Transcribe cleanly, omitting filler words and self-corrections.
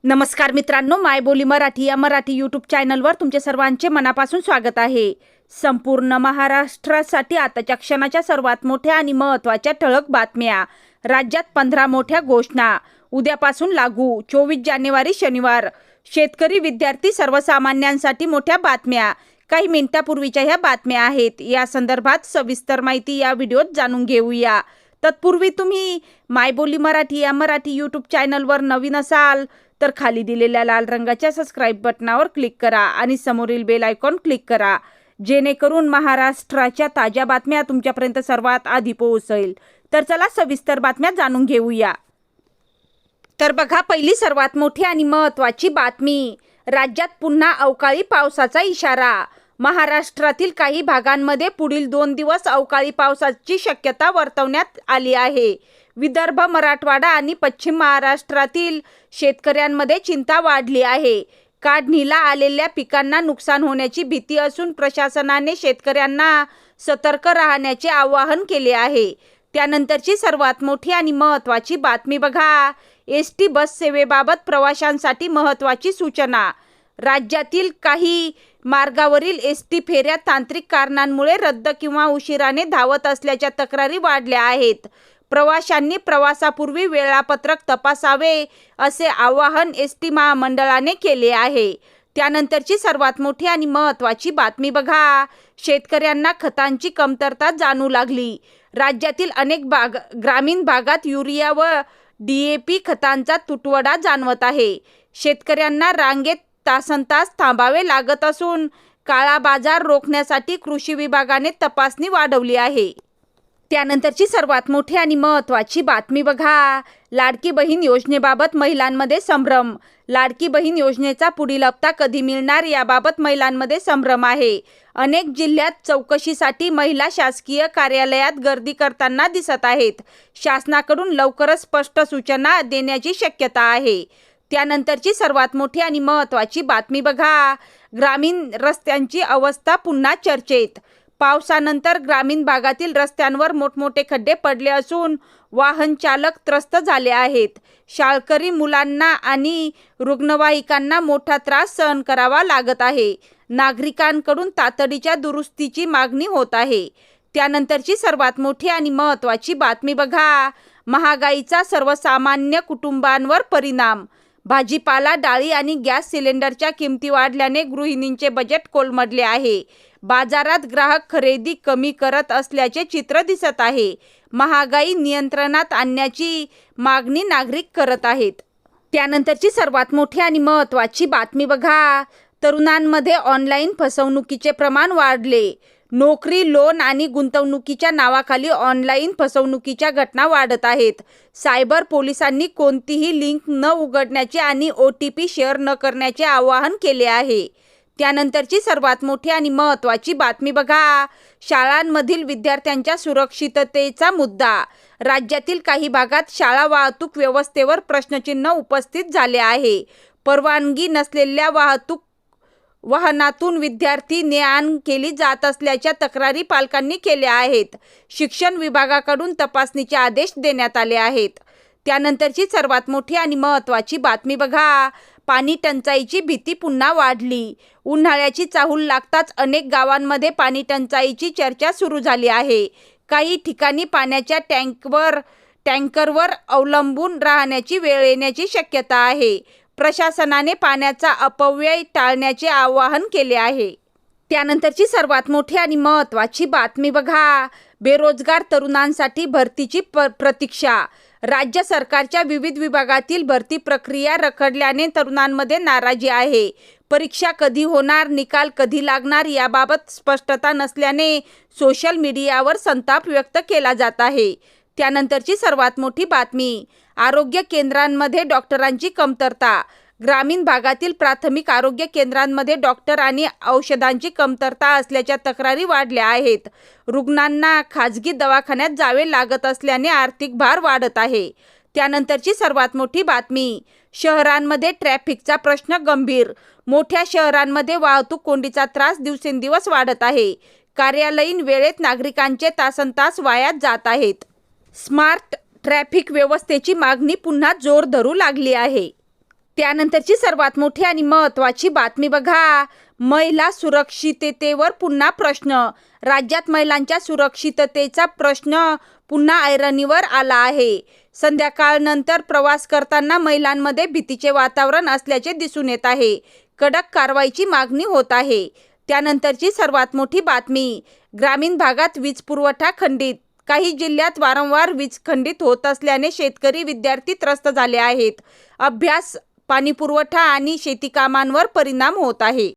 नमस्कार मित्रांनो, मायबोली मराठी या मराठी यूट्यूब चॅनलवर तुमचे सर्वांचे मनापासून स्वागत आहे. संपूर्ण महाराष्ट्रासाठी आताच्या क्षणाच्या सर्वात मोठ्या आणि महत्त्वाच्या ठळक बातम्या. राज्यात 15 मोठ्या घोषणा उद्यापासून लागू. 24 जानेवारी शनिवार. शेतकरी, विद्यार्थी, सर्वसामान्यांसाठी मोठ्या बातम्या. काही मिनिटापूर्वीच्या ह्या बातम्या आहेत. या संदर्भात सविस्तर माहिती या व्हिडिओत जाणून घेऊया. तत्पूर्वी तुम्ही मायबोली मराठी या मराठी यूट्यूब चॅनलवर नवीन असाल तर खाली दिलेल्या लाल रंगाच्या सबस्क्राईब बटनावर क्लिक करा आणि समोरील बेल आयकॉन क्लिक करा, जेणेकरून महाराष्ट्राच्या ताज्या बातम्या तुमच्यापर्यंत सर्वात आधी पोहोचेल. तर चला सविस्तर बातम्या जाणून घेऊया. तर बघा, पहिली सर्वात मोठी आणि महत्त्वाची बातमी. राज्यात पुन्हा अवकाळी पावसाचा इशारा. महाराष्ट्रातील काही भागांमध्ये पुढील 2 दिवस अवकाळी पावसाची शक्यता वर्तवण्यात आली आहे. विदर्भ, मराठवाडा आणि पश्चिम महाराष्ट्रातील शेतकऱ्यांमध्ये चिंता वाढली आहे. काढणीला आलेल्या पिकांना नुकसान होण्याची भीती असून प्रशासनाने शेतकऱ्यांना सतर्क राहण्याचे आवाहन केले आहे. त्यानंतरची सर्वात मोठी आणि महत्त्वाची बातमी बघा. एसटी बस सेवेबाबत प्रवाशांसाठी महत्त्वाची सूचना. राज्यातील काही मार्गावरील एसटी फेऱ्या तांत्रिक कारणांमुळे रद्द किंवा उशिराने धावत असल्याच्या तक्रारी वाढल्या आहेत. प्रवाशांनी प्रवासापूर्वी वेळापत्रक तपासावे असे आवाहन एसटी महामंडळाने केले आहे. त्यानंतरची सर्वात मोठी आणि महत्त्वाची बातमी बघा. शेतकऱ्यांना खतांची कमतरता जाणवू लागली. राज्यातील अनेक ग्रामीण भागात युरिया व DAP खतांचा तुटवडा जाणवत आहे. शेतकऱ्यांना रांगेत तासनतास थांबावे लागत असून काळा बाजार रोखण्यासाठी कृषी विभागाने तपासणी वाढवली आहे. त्यानंतरची सर्वात मोठी आणि महत्त्वाची बातमी बघा. लाडकी बहीण योजनेबाबत महिलांमध्ये संभ्रम. लाडकी बहीण योजनेचा पुढील हप्ता कधी मिळणार याबाबत महिलांमध्ये संभ्रम आहे. अनेक जिल्ह्यात चौकशीसाठी महिला शासकीय कार्यालयात गर्दी करताना दिसत आहेत. शासनाकडून लवकरच स्पष्ट सूचना देण्याची शक्यता आहे. त्यानंतरची सर्वात मोठी आणि महत्त्वाची बातमी बघा. ग्रामीण रस्त्यांची अवस्था पुन्हा चर्चेत. पावसानंतर ग्रामीण भागातील रस्त्यांवर मोठमोठे खड्डे पडले असून वाहन चालक त्रस्त झाले आहेत. शाळकरी मुलांना आणि रुग्णवाहिकांना मोठा त्रास सहन करावा लागत आहे. नागरिकांकडून तातडीच्या दुरुस्तीची मागणी होत आहे. त्यानंतरची सर्वात मोठी आणि महत्त्वाची बातमी बघा. महागाईचा सर्वसामान्य कुटुंबांवर परिणाम. भाजीपाला, डाळी आणि गॅस सिलेंडरच्या किमती वाढल्याने गृहिणींचे बजेट कोलमडले आहे. बाजारात ग्राहक खरेदी कमी करत असल्याचे चित्र दिसत आहे. महागाई नियंत्रणात आणण्याची मागणी नागरिक करत आहेत. त्यानंतरची सर्वात मोठी आणि महत्त्वाची बातमी बघा. तरुणांमध्ये ऑनलाईन फसवणुकीचे प्रमाण वाढले. नोकरी, लोन आणि गुंतवणुकीच्या नावाखाली ऑनलाईन फसवणुकीच्या घटना वाढत आहेत. सायबर पोलिसांनी कोणतीही लिंक न उघडण्याचे आणि OTP शेअर न करण्याचे आवाहन केले आहे. त्यानंतरची सर्वात मोठी आणि महत्त्वाची बातमी बघा. शाळांमधील विद्यार्थ्यांच्या सुरक्षिततेचा मुद्दा. राज्यातील काही भागात शाळा वाहतूक व्यवस्थेवर प्रश्नचिन्ह उपस्थित झाले आहे. परवानगी नसलेल्या वाहनातून विद्यार्थी ने-आण केली जात असल्याच्या तक्रारी पालकांनी केल्या आहेत. शिक्षण विभागाकडून तपासणीचे आदेश देण्यात आले आहेत. त्यानंतरची सर्वात मोठी आणि महत्त्वाची बातमी बघा. पाणी टंचाईची भीती पुन्हा वाढली. उन्हाळ्याची चाहूल लागताच अनेक गावांमध्ये पाणी टंचाईची चर्चा सुरू झाली आहे. काही ठिकाणी पाण्याच्या टँकरवर अवलंबून राहण्याची वेळ येण्याची शक्यता आहे. प्रशासनाने पाण्याचा अपव्यय टाळण्याचे आवाहन केले आहे. त्यानंतरची सर्वात मोठी आणि महत्त्वाची बातमी बघा. बेरोजगार तरुणांसाठी भरतीची प्रतीक्षा. राज्य सरकारच्या विविध विभागातील भरती प्रक्रिया रखडल्याने तरुणांमध्ये नाराजी आहे. परीक्षा कधी होणार, निकाल कधी लागणार याबाबत स्पष्टता नसल्याने सोशल मीडियावर संताप व्यक्त केला जात आहे. त्यानंतरची सर्वात मोठी बातमी. आरोग्य केंद्रांमध्ये डॉक्टरांची कमतरता. ग्रामीण भागातील प्राथमिक आरोग्य केंद्रांमध्ये डॉक्टर आणि औषधांची कमतरता असल्याच्या तक्रारी वाढल्या आहेत. रुग्णांना खाजगी दवाखान्यात जावे लागत असल्याने आर्थिक भार वाढत आहे. त्यानंतरची सर्वात मोठी बातमी. शहरांमध्ये ट्रॅफिकचा प्रश्न गंभीर. मोठ्या शहरांमध्ये वाहतूक कोंडीचा त्रास दिवसेंदिवस वाढत आहे. कार्यालयीन वेळेत नागरिकांचे तासनतास वाया जात आहेत. स्मार्ट ट्रॅफिक व्यवस्थेची मागणी पुन्हा जोर धरू लागली आहे. त्यानंतरची सर्वात मोठी आणि महत्त्वाची बातमी बघा. महिला सुरक्षिततेवर पुन्हा प्रश्न. राज्यात महिलांच्या सुरक्षिततेचा प्रश्न पुन्हा ऐरणीवर आला आहे. संध्याकाळनंतर प्रवास करताना महिलांमध्ये भीतीचे वातावरण असल्याचे दिसून येत आहे. कडक कारवाईची मागणी होत आहे. त्यानंतरची सर्वात मोठी बातमी. ग्रामीण भागात वीज पुरवठा खंडित. काही जिल्ह्यात वारंवार वीज खंडित होत असल्याने शेतकरी, विद्यार्थी त्रस्त झाले आहेत. अभ्यास, पाणीपुरवठा आणि शेती कामांवर परिणाम होत आहे.